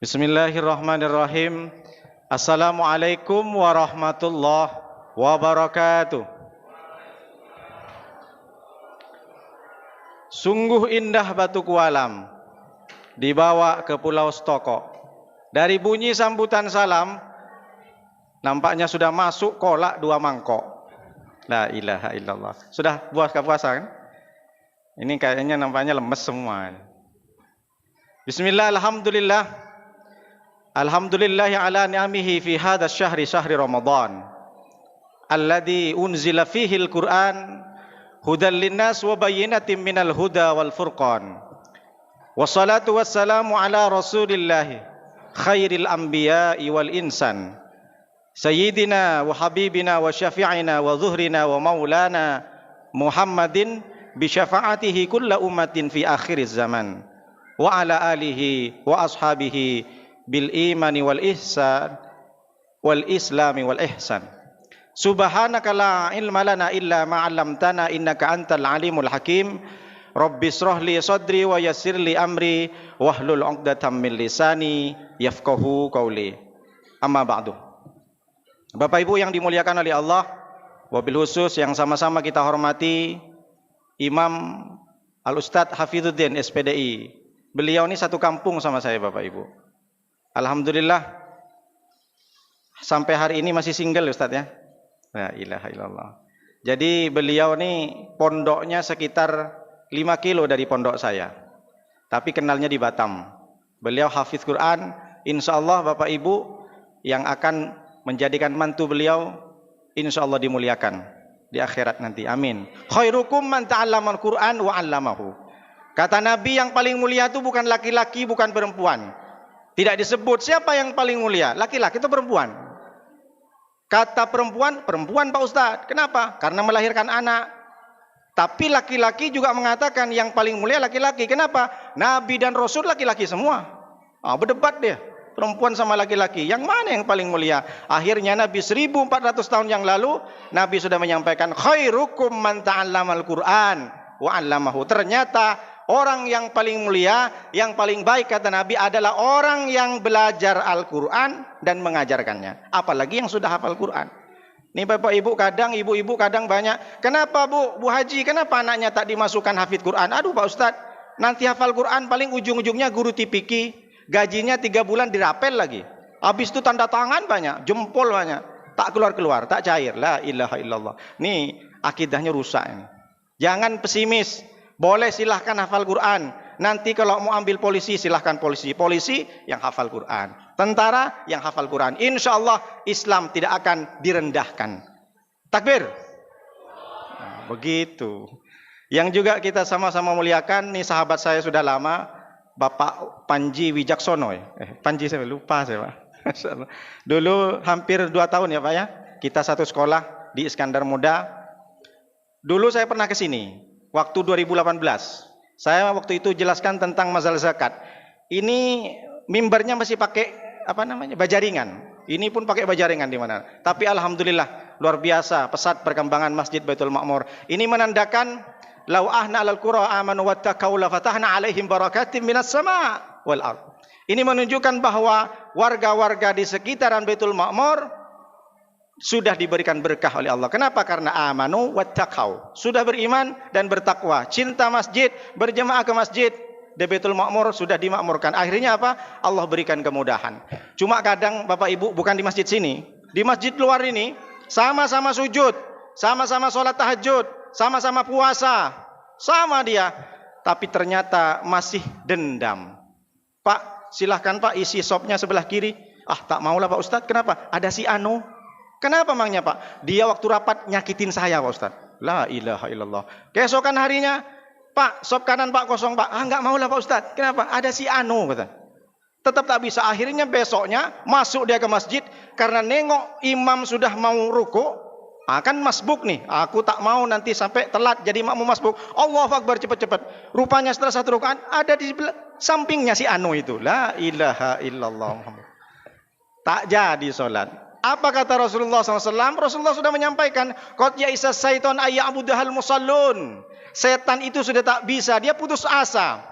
Bismillahirrahmanirrahim. Assalamualaikum warahmatullahi wabarakatuh. Sungguh indah Batu Kualam dibawa ke Pulau Stoko. Dari bunyi sambutan salam, nampaknya sudah masuk kolak 2 mangkok. La ilaha illallah. Sudah buka puasa kan? Ini kayaknya nampaknya lemes semua. Bismillah, alhamdulillah. Alhamdulillahi ala ni'amihi fi hadha syahri Ramadan alladhi unzila fihi al-Qur'an hudan linnas wa bayyinatin minal huda wal furqan. Wassalatu wassalamu ala Rasulillah khairil anbiya'i wal insan sayyidina wa habibina wa syafi'ina wa zuhrina wa maulana Muhammadin bi syafa'atihi kulla ummatin fi akhiriz zaman wa ala alihi wa ashabihi bil imani wal ihsan wal islami wal ihsan. Subhanaka la ilma lana illa ma 'allamtana innaka antal alimul hakim. Rabbi shrah li sadri wa yassir li amri wahlul 'uqdatam min lisani yafqahu qawli. Amma ba'du. Bapak Ibu yang dimuliakan oleh Allah, wabil khusus yang sama-sama kita hormati Imam Al-Ustadz Hafidzuddin SPDI. Beliau ini satu kampung sama saya Bapak Ibu. Alhamdulillah sampai hari ini masih single Ustadz ya. La ilaha illallah. Jadi beliau ini pondoknya sekitar 5 kilo dari pondok saya. Tapi kenalnya di Batam. Beliau hafiz Quran. Insya Allah Bapak Ibu yang akan menjadikan mantu beliau insya Allah dimuliakan di akhirat nanti. Amin. Khairukum man ta'allamal Quran wa 'allamahu. Kata Nabi yang paling mulia itu bukan laki-laki, bukan perempuan. Tidak disebut siapa yang paling mulia, laki-laki atau perempuan. Kata perempuan, perempuan Pak Ustadz. Kenapa? Karena melahirkan anak. Tapi laki-laki juga mengatakan yang paling mulia laki-laki. Kenapa? Nabi dan Rasul laki-laki semua. Berdebat dia, perempuan sama laki-laki. Yang mana yang paling mulia? Akhirnya Nabi 1400 tahun yang lalu, Nabi sudah menyampaikan khairukum man ta'allamal Qur'an wa 'allamahu. Ternyata orang yang paling mulia, yang paling baik kata Nabi adalah orang yang belajar Al-Quran dan mengajarkannya. Apalagi yang sudah hafal Quran. Nih Bapak Ibu kadang, ibu-ibu kadang banyak. Kenapa Bu Haji, kenapa anaknya tak dimasukkan hafid Quran? Aduh Pak Ustadz, nanti hafal Quran paling ujung-ujungnya guru tipiki. Gajinya 3 bulan dirapel lagi. Habis itu tanda tangan banyak, jempol banyak. Tak keluar-keluar, tak cair. La ilaha illallah. Nih akidahnya rusak ini. Jangan pesimis. Boleh silahkan hafal Quran. Nanti kalau mau ambil polisi silahkan polisi. Polisi yang hafal Quran. Tentara yang hafal Quran. Insya Allah Islam tidak akan direndahkan. Takbir. Nah, begitu. Yang juga kita sama-sama muliakan. Nih sahabat saya sudah lama. Bapak Panji Wijaksono. Panji saya lupa saya Pak. Dulu hampir 2 tahun ya Pak ya. Kita satu sekolah di Iskandar Muda. Dulu saya pernah ke sini. Waktu 2018, saya waktu itu jelaskan tentang masalah zakat. Ini mimbarnya masih pakai bajaringan. Ini pun pakai bajaringan di mana. Tapi alhamdulillah luar biasa pesat perkembangan Masjid Baitul Ma'mur. Ini menandakan lau ahna alal qura amanu wattaqau la fatahna alaihim barakatim minas sama' wal ard. Ini menunjukkan bahwa warga-warga di sekitaran Baitul Ma'mur sudah diberikan berkah oleh Allah. Kenapa? Karena amanu wattaqau. Sudah beriman dan bertakwa. Cinta masjid, berjemaah ke masjid. Di Baitul Ma'mur sudah dimakmurkan. Akhirnya apa? Allah berikan kemudahan. Cuma kadang Bapak Ibu bukan di masjid sini. Di masjid luar ini sama-sama sujud, sama-sama sholat tahajud, sama-sama puasa. Sama dia. Tapi ternyata masih dendam. Pak, silahkan Pak isi sopnya sebelah kiri. Tak maulah Pak Ustadz. Kenapa? Ada si Anu. Kenapa emangnya Pak? Dia waktu rapat nyakitin saya Pak Ustaz. La ilaha illallah. Keesokan harinya, Pak, sop kanan Pak kosong Pak. Enggak maulah Pak Ustaz. Kenapa? Ada si Anu kata. Tetap tak bisa. Akhirnya besoknya masuk dia ke masjid karena nengok imam sudah mau ruku. Kan masbuk nih. Aku tak mau nanti sampai telat jadi makmum masbuk. Allahu Akbar cepat-cepat. Rupanya setelah 1 rakaat ada di sampingnya si Anu itu. La ilaha illallah. Tak jadi sholat. Apa kata Rasulullah SAW? Rasulullah sudah menyampaikan, qad ya'isa syaitan ayya'budahal musallun. Setan itu sudah tak bisa, dia putus asa.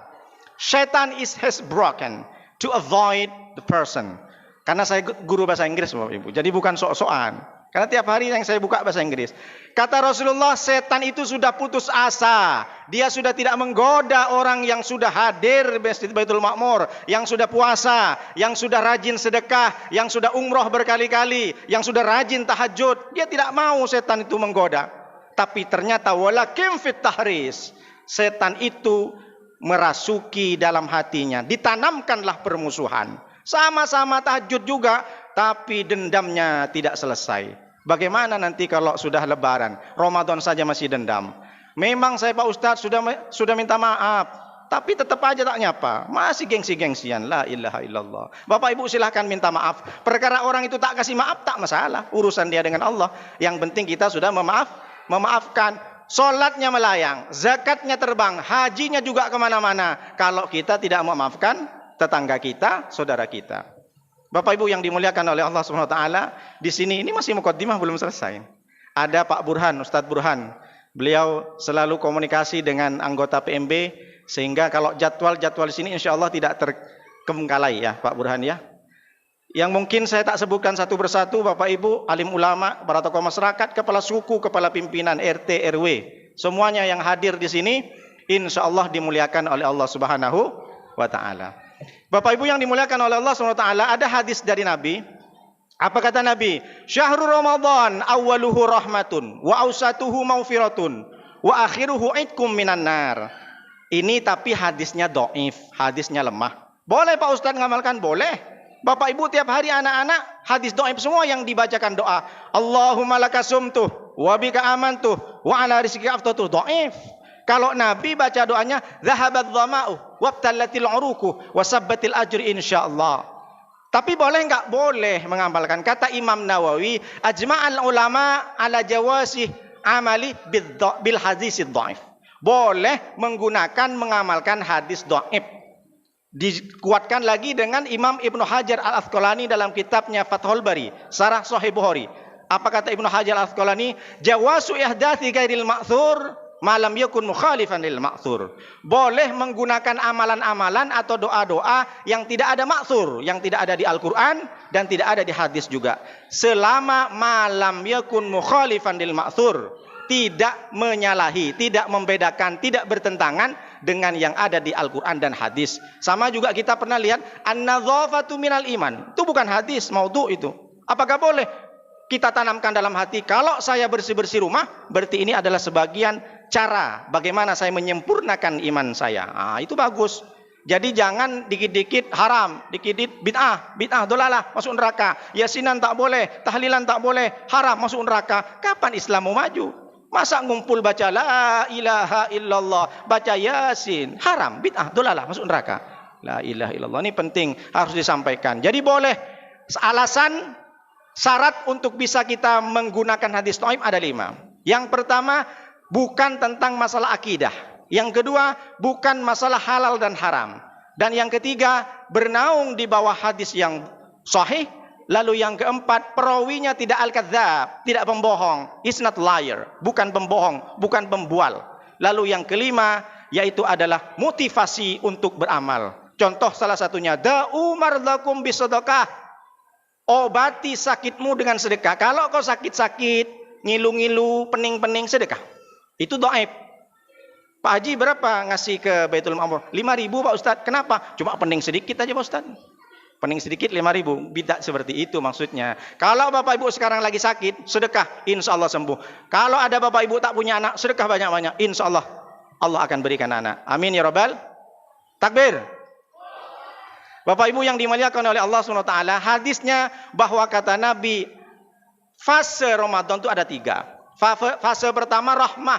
Setan has broken to avoid the person. Karena saya guru bahasa Inggris Bapak Ibu. Jadi bukan sok-sokan. Karena tiap hari yang saya buka bahasa Inggris. Kata Rasulullah, setan itu sudah putus asa. Dia sudah tidak menggoda orang yang sudah hadir di Masjid Baitul Ma'mur, yang sudah puasa, yang sudah rajin sedekah, yang sudah umroh berkali-kali, yang sudah rajin tahajud. Dia tidak mau setan itu menggoda. Tapi ternyata walakin fit tahris. Setan itu merasuki dalam hatinya. Ditanamkanlah permusuhan. Sama-sama tahajud juga, tapi dendamnya tidak selesai. Bagaimana nanti kalau sudah lebaran, Ramadan saja masih dendam. Memang saya Pak Ustadz sudah minta maaf, tapi tetap aja tak nyapa. Masih gengsi-gengsian. La ilaha illallah. Bapak Ibu silahkan minta maaf. Perkara orang itu tak kasih maaf tak masalah. Urusan dia dengan Allah. Yang penting kita sudah memaafkan. Solatnya melayang, zakatnya terbang, hajinya juga kemana-mana. Kalau kita tidak memaafkan tetangga kita, saudara kita. Bapak Ibu yang dimuliakan oleh Allah Subhanahu wa taala, di sini ini masih mukaddimah belum selesai. Ada Pak Burhan, Ustadz Burhan. Beliau selalu komunikasi dengan anggota PMB sehingga kalau jadwal-jadwal di sini insyaallah tidak terkembangkalai ya Pak Burhan ya. Yang mungkin saya tak sebutkan satu persatu Bapak Ibu, alim ulama, para tokoh masyarakat, kepala suku, kepala pimpinan RT RW, semuanya yang hadir di sini insyaallah dimuliakan oleh Allah Subhanahu wa taala. Bapak Ibu yang dimuliakan oleh Allah SWT, ada hadis dari Nabi. Apa kata Nabi? Syahrul Ramadan awwaluhu rahmatun wa awsatuhu maufiratun wa akhiruhu idkum minan nar. Ini tapi hadisnya dhaif, hadisnya lemah. Boleh Pak Ustaz ngamalkan? Boleh. Bapak Ibu tiap hari anak-anak hadis dhaif semua yang dibacakan doa. Allahumma lakasumtuh wa bika amantuh wa ala rizqika aftatuh, dhaif. Kalau Nabi baca doanya zahabat dhama'u wabtallatil uruku wasabbatil ajri insyaallah. Tapi boleh enggak? Boleh mengamalkan. Kata Imam Nawawi, ajma'al ulama ala jawasi amali bil hadisid dhaif. Boleh mengamalkan hadis dhaif. Dikuatkan lagi dengan Imam Ibnu Hajar Al-Asqalani dalam kitabnya Fathul Bari, Syarah Sahih Bukhari. Apa kata Ibnu Hajar Al-Asqalani? Jawazu ihdathi ghairil ma'thur malam yakun mukhalifan lil ma'thur. Boleh menggunakan amalan-amalan atau doa-doa yang tidak ada ma'thur, yang tidak ada di Al-Qur'an dan tidak ada di hadis juga. Selama malam yakun mukhalifan lil ma'thur, tidak menyalahi, tidak membedakan, tidak bertentangan dengan yang ada di Al-Qur'an dan hadis. Sama juga kita pernah lihat an-nadzafatu minal iman. Itu bukan hadis, maudhu itu. Apakah boleh kita tanamkan dalam hati, kalau saya bersih-bersih rumah, berarti ini adalah sebagian cara bagaimana saya menyempurnakan iman saya. Itu bagus. Jadi jangan dikit-dikit haram, dikit-dikit bid'ah dolalah, masuk neraka. Yasinan tak boleh, tahlilan tak boleh, haram, masuk neraka. Kapan Islam mau maju? Masa ngumpul baca la ilaha illallah, baca yasin, haram, bid'ah dolalah, masuk neraka. La ilaha illallah, ini penting, harus disampaikan. Jadi boleh, alasan syarat untuk bisa kita menggunakan hadis dhaif ada 5. Yang pertama, bukan tentang masalah akidah. Yang kedua, bukan masalah halal dan haram. Dan yang ketiga, bernaung di bawah hadis yang sahih. Lalu yang keempat, perawinya tidak al-kadzab, tidak pembohong. He's not liar, bukan pembohong, bukan pembual. Lalu yang kelima, yaitu adalah motivasi untuk beramal. Contoh salah satunya, da'u mardakum bisadaqah. Obati sakitmu dengan sedekah. Kalau kau sakit-sakit, ngilu-ngilu, pening-pening, sedekah. Itu dhaif. Pak Haji berapa ngasih ke Baitul Ma'mur? 5.000 Pak Ustadz. Kenapa? Cuma pening sedikit aja Pak Ustadz. Pening sedikit 5.000. Tidak seperti itu maksudnya. Kalau Bapak Ibu sekarang lagi sakit, sedekah, insya Allah sembuh. Kalau ada Bapak Ibu tak punya anak, sedekah banyak-banyak, insya Allah Allah akan berikan anak. Amin ya Rabbal. Takbir. Bapak Ibu yang dimuliakan oleh Allah SWT, hadisnya bahwa kata Nabi, fase Ramadan itu ada 3. Fase pertama rahmah,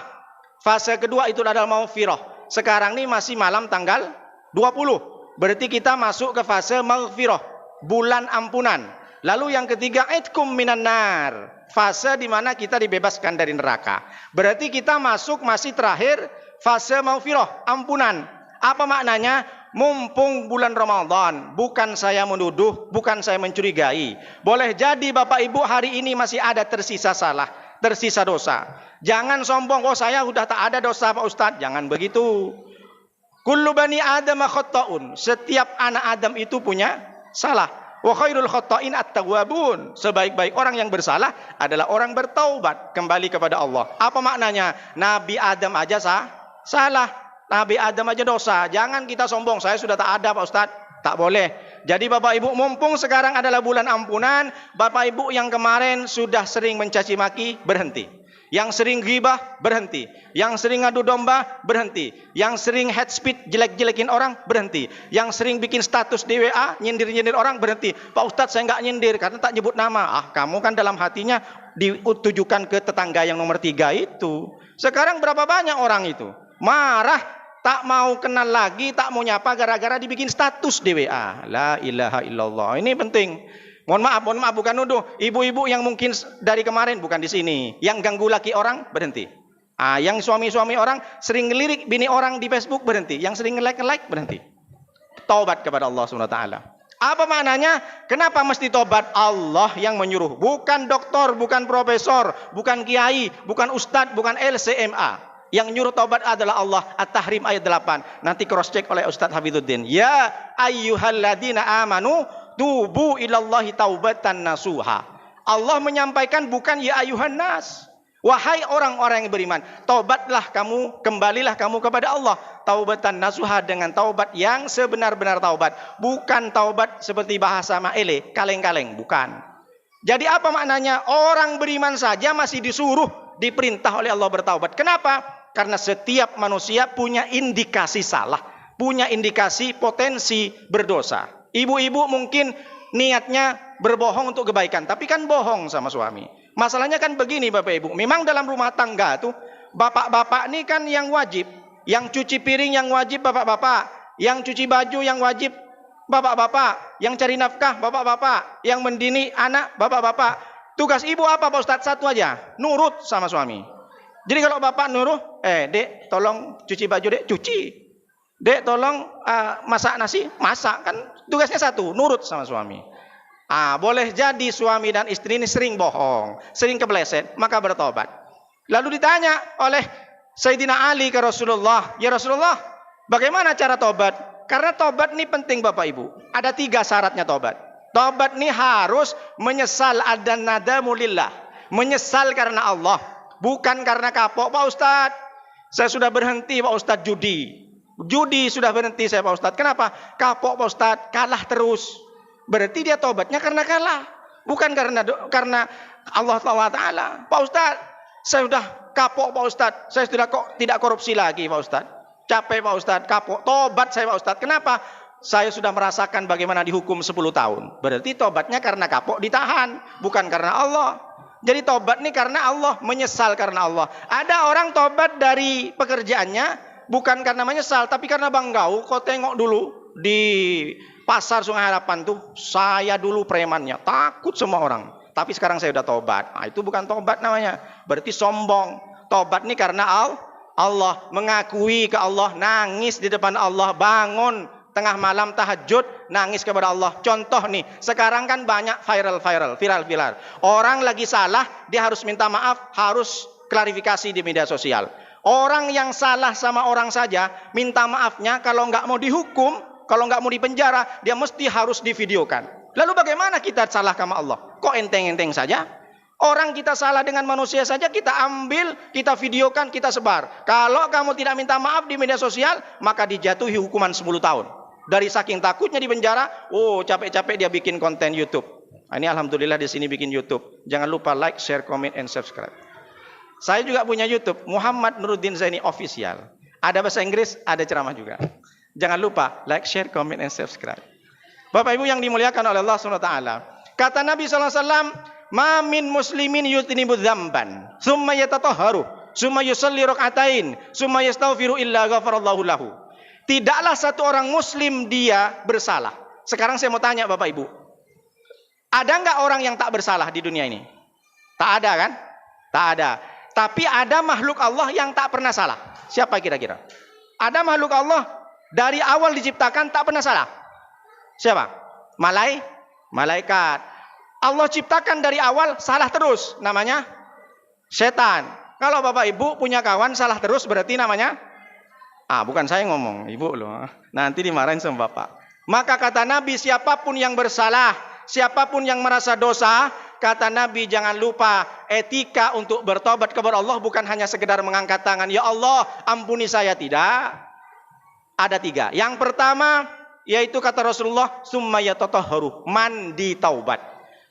fase kedua itu adalah maghfirah. Sekarang ini masih malam tanggal 20. Berarti kita masuk ke fase maghfirah, bulan ampunan. Lalu yang ketiga, idkum minan nar, fase di mana kita dibebaskan dari neraka. Berarti kita masuk masih terakhir fase maghfirah, ampunan. Apa maknanya? Mumpung bulan Ramadan, bukan saya menuduh, bukan saya mencurigai. Boleh jadi Bapak Ibu hari ini masih ada tersisa salah, tersisa dosa. Jangan sombong, oh saya sudah tak ada dosa Pak Ustadz. Jangan begitu. Kullu bani Adam khata'un. Setiap anak Adam itu punya salah. Wa khairul khata'in at-tawwabun. Sebaik-baik orang yang bersalah adalah orang bertaubat kembali kepada Allah. Apa maknanya? Nabi Adam aja salah. Nabi Adam aja dosa. Jangan kita sombong, saya sudah tak ada Pak Ustadz. Tak boleh. Jadi Bapak Ibu, mumpung sekarang adalah bulan ampunan, Bapak Ibu yang kemarin sudah sering mencaci maki, berhenti. Yang sering ghibah, berhenti. Yang sering ngadu domba, berhenti. Yang sering head speech, jelek-jelekin orang, berhenti. Yang sering bikin status di WA, nyindir-nyindir orang, berhenti. Pak Ustadz, saya nggak nyindir karena tak nyebut nama. Kamu kan dalam hatinya ditujukan ke tetangga yang nomor 3 itu. Sekarang berapa banyak orang itu marah, tak mau kenal lagi, tak mau nyapa gara-gara dibikin status di WA. La ilaha illallah. Ini penting. Mohon maaf, bukan nuduh. Ibu-ibu yang mungkin dari kemarin bukan di sini, yang ganggu laki orang, berhenti. Yang suami-suami orang sering ngelirik bini orang di Facebook, berhenti. Yang sering nge-like, berhenti. Taubat kepada Allah SWT. Apa maknanya? Kenapa mesti taubat? Allah yang menyuruh. Bukan doktor, bukan profesor, bukan kiai, bukan ustadz, bukan LCMA. Yang nyuruh taubat adalah Allah. At-Tahrim ayat 8. Nanti cross check oleh Ustadz Hafiduddin. Ya ayyuhalladzina amanu tubu ilallahi taubatan nasuha. Allah menyampaikan bukan ya ayuhan nas. Wahai orang-orang yang beriman, taubatlah kamu, kembalilah kamu kepada Allah. Taubatan nasuha, dengan taubat yang sebenar-benar taubat. Bukan taubat seperti bahasa Maele, kaleng-kaleng, bukan. Jadi apa maknanya? Orang beriman saja masih disuruh, diperintah oleh Allah bertaubat. Kenapa? Karena setiap manusia punya indikasi salah, punya indikasi potensi berdosa. Ibu-ibu mungkin niatnya berbohong untuk kebaikan, tapi kan bohong sama suami. Masalahnya kan begini Bapak Ibu, memang dalam rumah tangga tuh bapak-bapak ini kan yang wajib, yang cuci piring yang wajib bapak-bapak, yang cuci baju yang wajib bapak-bapak, yang cari nafkah bapak-bapak, yang mendidik anak bapak-bapak. Tugas ibu apa Pak Ustadz? Satu aja, nurut sama suami. Jadi kalau bapak nurut, dek tolong cuci baju dek, cuci. Dek tolong masak nasi, masak. Kan tugasnya satu, nurut sama suami. Boleh jadi suami dan istri ini sering bohong, sering kepleset, maka bertobat. Lalu ditanya oleh Sayyidina Ali ke Rasulullah, ya Rasulullah, bagaimana cara tobat? Karena tobat ini penting Bapak Ibu. Ada 3 syaratnya tobat. Tobat ini harus menyesal dan nadamu lillah. Menyesal karena Allah, bukan karena kapok. Pak Ustadz, saya sudah berhenti Pak Ustadz judi. Judi sudah berhenti saya Pak Ustadz. Kenapa? Kapok Pak Ustadz, kalah terus. Berarti dia tobatnya karena kalah, bukan karena Allah Ta'ala. Pak Ustadz, saya sudah kapok Pak Ustadz, saya sudah tidak korupsi lagi Pak Ustadz. Capek Pak Ustadz, kapok. Tobat saya Pak Ustadz. Kenapa? Saya sudah merasakan bagaimana dihukum 10 tahun. Berarti tobatnya karena kapok ditahan, bukan karena Allah. Jadi tobat ini karena Allah, menyesal karena Allah. Ada orang tobat dari pekerjaannya bukan karena menyesal, tapi karena banggau. Kau tengok dulu di pasar Sungai Harapan tuh, saya dulu premannya, takut semua orang. Tapi sekarang saya udah tobat. Itu bukan tobat namanya. Berarti sombong. Tobat ini karena Allah, mengakui ke Allah, nangis di depan Allah, bangun tengah malam tahajud, nangis kepada Allah. Contoh nih, sekarang kan banyak viral. Orang lagi salah, dia harus minta maaf, harus klarifikasi di media sosial. Orang yang salah sama orang saja, minta maafnya kalau nggak mau dihukum, kalau nggak mau dipenjara, dia mesti harus divideokan. Lalu bagaimana kita salah sama Allah? Kok enteng-enteng saja? Orang kita salah dengan manusia saja, kita ambil, kita videokan, kita sebar. Kalau kamu tidak minta maaf di media sosial, maka dijatuhi hukuman 10 tahun. Dari saking takutnya di penjara, capek-capek dia bikin konten YouTube. Ini alhamdulillah di sini bikin YouTube. Jangan lupa like, share, comment, and subscribe. Saya juga punya YouTube, Muhammad Nuruddin Zaini Official. Ada bahasa Inggris, ada ceramah juga. Jangan lupa like, share, comment, and subscribe. Bapak Ibu yang dimuliakan oleh Allah SWT. Kata Nabi SAW, ma min muslimin yutinibu dzamban, summa yatatahharu, summa yusalli rak'atain, summa yastaghfiru illa ghafarallahu lahu. Tidaklah satu orang muslim dia bersalah. Sekarang saya mau tanya Bapak Ibu, ada nggak orang yang tak bersalah di dunia ini? Tak ada kan? Tak ada. Tapi ada makhluk Allah yang tak pernah salah. Siapa kira-kira? Ada makhluk Allah dari awal diciptakan tak pernah salah. Siapa? Malaikat. Allah ciptakan dari awal salah terus. Namanya setan. Kalau Bapak Ibu punya kawan salah terus berarti namanya? Bukan saya ngomong, Ibu loh. Nanti dimarahin sama Bapak. Maka kata Nabi, siapapun yang bersalah, siapapun yang merasa dosa, kata Nabi jangan lupa etika untuk bertobat kepada Allah bukan hanya sekedar mengangkat tangan, ya Allah ampuni saya, tidak. Ada 3. Yang pertama yaitu kata Rasulullah, summa yatatahharu, mandi taubat.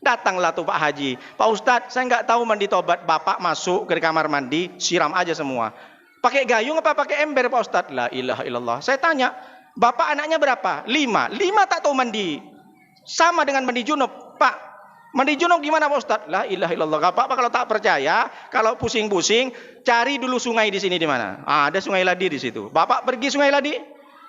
Datanglah tuh Pak Haji, Pak Ustadz saya nggak tahu mandi taubat. Bapak masuk ke kamar mandi, siram aja semua. Pakai gayung apa pakai ember Pak Ustadz? La ilaha illallah. Saya tanya, Bapak anaknya berapa? 5 tak tahu mandi. Sama dengan mandi junub. Pak, mandi junub gimana Pak Ustadz? La ilaha illallah. Gak apa-apa kalau tak percaya, kalau pusing-pusing, cari dulu sungai di sini di mana? Ada sungai Ladi di situ. Bapak pergi sungai Ladi,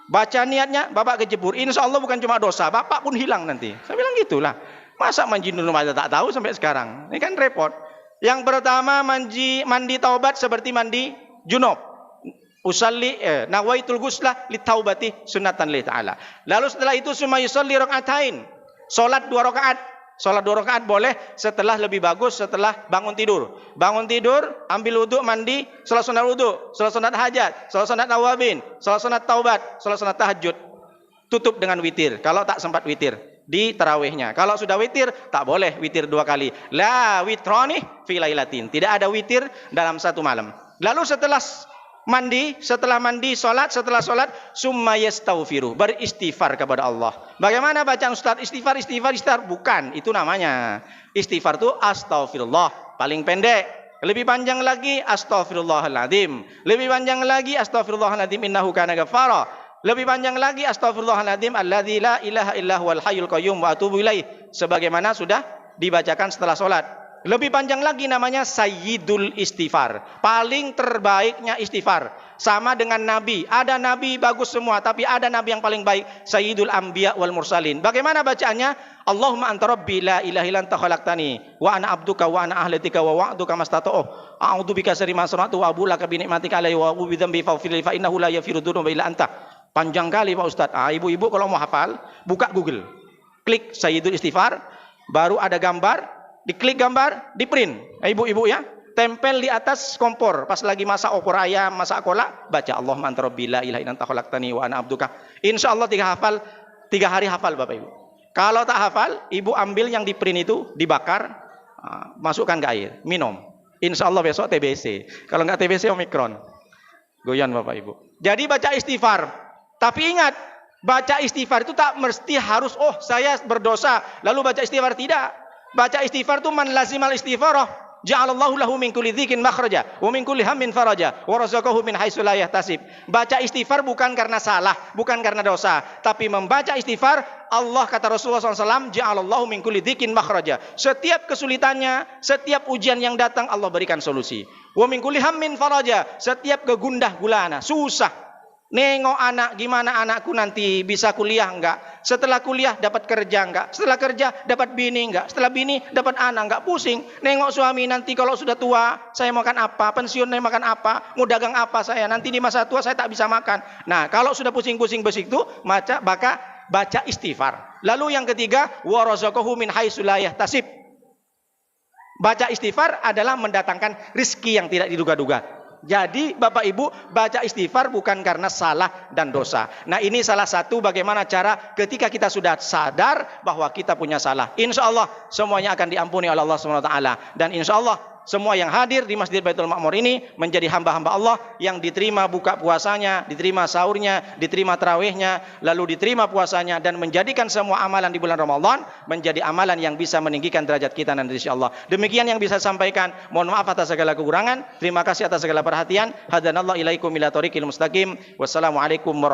baca niatnya, Bapak kejebur. Insya Allah bukan cuma dosa, Bapak pun hilang nanti. Saya bilang gitulah. Masa mandi junub aja tak tahu sampai sekarang? Ini kan repot. Yang pertama mandi taubat seperti mandi junub. Usalli nawaitul ghusla litaubati sunnatan lillahi ta'ala. Lalu setelah itu summa yusalli rakaatain. Salat 2 rakaat. Salat 2 rakaat boleh setelah, lebih bagus setelah bangun tidur. Bangun tidur, ambil wudu, mandi, salat sunat wudu, salat sunat hajat, salat sunat nawabin, salat sunat taubat, salat sunat tahajud. Tutup dengan witir. Kalau tak sempat witir di tarawihnya. Kalau sudah witir, tak boleh witir 2 kali. La witrani fi lailatin. Tidak ada witir dalam satu malam. Lalu setelah mandi, salat, setelah salat, summa yastaghfiru, beristighfar kepada Allah. Bagaimana bacaan Ustaz? Istighfar. Bukan, itu namanya. Istighfar itu astaghfirullah, paling pendek. Lebih panjang lagi astaghfirullahaladzim. Lebih panjang lagi astaghfirullahaladzim innahu kana ghafara. Lebih panjang lagi astaghfirullahaladzim alladzi la ilaha illa huwal hayyul qayyum wa atubu ilaih, sebagaimana sudah dibacakan setelah salat. Lebih panjang lagi namanya sayyidul istighfar, paling terbaiknya istighfar. Sama dengan nabi, ada nabi bagus semua, tapi ada nabi yang paling baik, sayyidul anbiya wal mursalin. Bagaimana bacaannya? Allahumma anta rabbi la ilaha illa anta khalaqtani wa ana abduka wa ana ahlatika wa wa'duka mastata'u a'udzubika syarri ma sana'tu wa abulaka bi ni'matika alayya wa bi dzambi faghfir li fa innahu la yaghfiru dzunuba illa anta. Panjang kali Pak Ustadz. Ibu-ibu kalau mau hafal, buka Google, klik sayyidul istighfar, baru ada gambar, diklik gambar, di print. Ibu-ibu ya, tempel di atas kompor. Pas lagi masak opor ayam, masak kolak, baca Allahumma anta rabbi la ilaha illa anta khalaqtani wa ana abduka. Insya Allah 3 hari hafal Bapak Ibu. Kalau tak hafal, ibu ambil yang di print itu, dibakar, masukkan ke air, minum. Insya Allah besok TBC. Kalau nggak TBC Omikron. Goyan Bapak Ibu. Jadi baca istighfar. Tapi ingat, baca istighfar itu tak mesti harus, oh saya berdosa lalu baca istighfar. Tidak. Baca istighfar itu man lazimal istighfarah ja'alallahu lahu min kulli dzikin makhraja wa min kulli hammin faraja wa razaqahu min haitsu la yahtasib. Baca istighfar bukan karena salah, bukan karena dosa, tapi membaca istighfar, Allah kata Rasulullah SAW, ja'alallahu min kulli dzikin makhraja. Setiap kesulitannya, setiap ujian yang datang, Allah berikan solusi. Wa min kulli hammin faraja. Setiap kegundah gulana, susah, nengok anak, gimana anakku nanti bisa kuliah enggak? Setelah kuliah dapat kerja enggak? Setelah kerja dapat bini enggak? Setelah bini dapat anak enggak? Pusing. Nengok suami nanti kalau sudah tua, saya makan apa? Pensiunnya makan apa? Mau dagang apa saya? Nanti di masa tua saya tak bisa makan. Nah, kalau sudah pusing-pusing begitu, baca istighfar. Lalu yang ketiga, wa razaqahu min haitsu la yahtasib. Baca istighfar adalah mendatangkan rizki yang tidak diduga-duga. Jadi Bapak Ibu, baca istighfar bukan karena salah dan dosa. Nah, ini salah satu bagaimana cara ketika kita sudah sadar bahwa kita punya salah. Insya Allah semuanya akan diampuni oleh Allah SWT. Dan insya Allah semua yang hadir di Masjid Baitul Ma'mur ini menjadi hamba-hamba Allah yang diterima buka puasanya, diterima sahurnya, diterima tarawihnya, lalu diterima puasanya, dan menjadikan semua amalan di bulan Ramadan menjadi amalan yang bisa meninggikan derajat kita nanti insya Allah. Demikian yang bisa saya sampaikan. Mohon maaf atas segala kekurangan. Terima kasih atas segala perhatian. Hadanallahu ilaikum ila thoriqil mustaqim. Wassalamualaikum warahmatullahi wabarakatuh.